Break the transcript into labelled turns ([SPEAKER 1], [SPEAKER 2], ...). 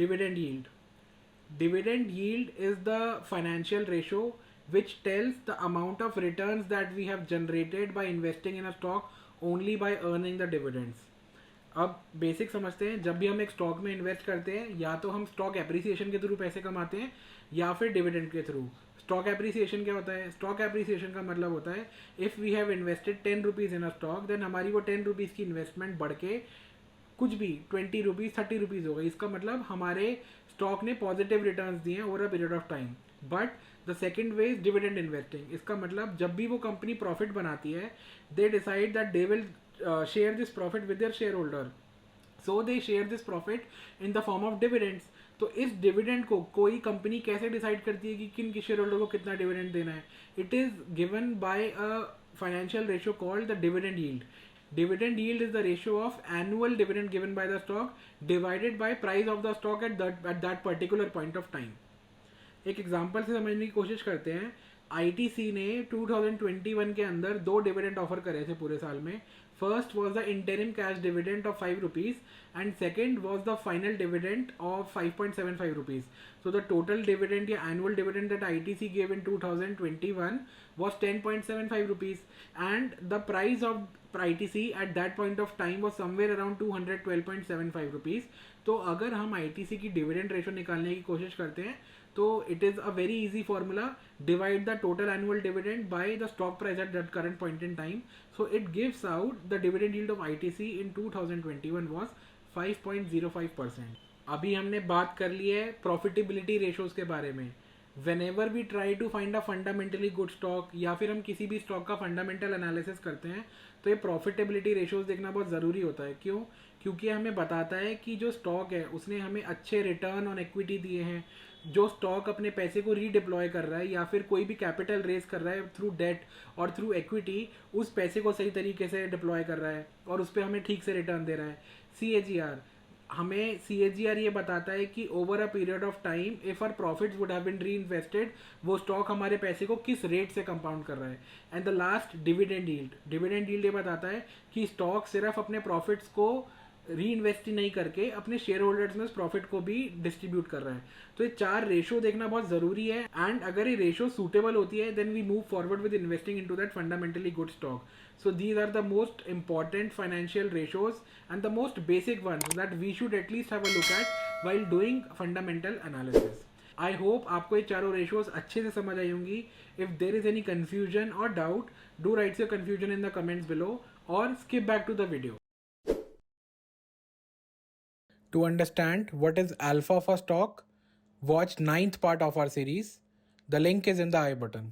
[SPEAKER 1] dividend yield. Dividend yield is the financial ratio which tells the amount of returns that we have generated by investing in a stock only by earning the dividends. अब basic समझते हैं, जब भी हम एक stock में invest करते हैं या तो हम स्टॉक एप्रिसिएशन के थ्रू पैसे कमाते हैं या फिर डिविडेंड के थ्रू. स्टॉक एप्रिसिएशन क्या होता है? स्टॉक एप्रिसिएशन का मतलब होता है if we have invested 10 rupees in a stock, then हमारी वो 10 रुपीज़ की इन्वेस्टमेंट बढ़ के कुछ भी 20 रुपीज़ 30 रुपीज़ हो गई. इसका मतलब हमारे स्टॉक ने पॉजिटिव रिटर्न्स दिए हैं over a period of time. But the second way is dividend investing. इसका मतलब जब भी वो कंपनी प्रॉफिट बनाती है, they decide that they will share this profit with their shareholder. So they share this profit in the form of dividends. तो इस dividend को कोई कंपनी कैसे डिसाइड करती है कि किन शेयर होल्डर को कितना डिविडेंड देना है? It is given by a financial ratio called the dividend yield. Dividend yield is the ratio of annual dividend given by the stock divided by price of the stock at that particular point of time. एक example से समझने की कोशिश करते हैं. ITC ने 2021 के अंदर 2 डिविडेंड ऑफर करे थे पूरे साल में. First was the interim cash dividend of 5 rupees and second was the final dividend of 5.75 rupees. So the total dividend या annual dividend that ITC gave in 2021 was 10.75 rupees and the price of ITC at that point of time was somewhere around 212.75 rupees. तो अगर हम ITC की dividend ratio निकालने की कोशिश करते हैं तो it is a very easy formula. Divide the total annual dividend by the stock price at that current point in time. So it gives out the dividend yield of ITC in 2021 was 5.05%. अभी हमने बात कर ली है profitability ratios के बारे में. Whenever we try to find a fundamentally good stock या फिर हम किसी भी स्टॉक का फंडामेंटल एनालिसिस करते हैं तो ये प्रॉफिटेबिलिटी रेशोज देखना बहुत ज़रूरी होता है. क्यों? क्योंकि हमें बताता है कि जो स्टॉक है उसने हमें अच्छे रिटर्न ऑन इक्विटी दिए हैं. जो स्टॉक अपने पैसे को रीडिप्लॉय कर रहा है या फिर कोई भी कैपिटल रेज कर रहा है थ्रू डेट और थ्रू इक्विटी, उस पैसे को सही तरीके से डिप्लॉय कर रहा है और उस पर हमें ठीक से रिटर्न दे रहा है. CAGR हमें CAGR ये बताता है कि over a period of time if our profits would have been reinvested, वो स्टॉक हमारे पैसे को किस रेट से कंपाउंड कर रहा है. And the last dividend yield. Dividend yield ये बताता है कि स्टॉक सिर्फ अपने प्रॉफिट्स को री इन्वेस्ट नहीं करके अपने शेयर होल्डर्स में उस प्रॉफिट को भी डिस्ट्रीब्यूट कर रहा है. तो ये 4 रेशो देखना बहुत ज़रूरी है. एंड अगर ये रेशो सूटेबल होती है then we move forward with investing into that fundamentally good stock. So these are the most important financial ratios and the most basic ones that we should at least have a look at while doing fundamental analysis. I hope आपको ये चारों ratios अच्छे से समझ आई होंगी. If there is any confusion or doubt, do write your confusion in the comments below or skip back to the video. To understand what is alpha of a stock, watch 9th part of our series. The link is in the I button.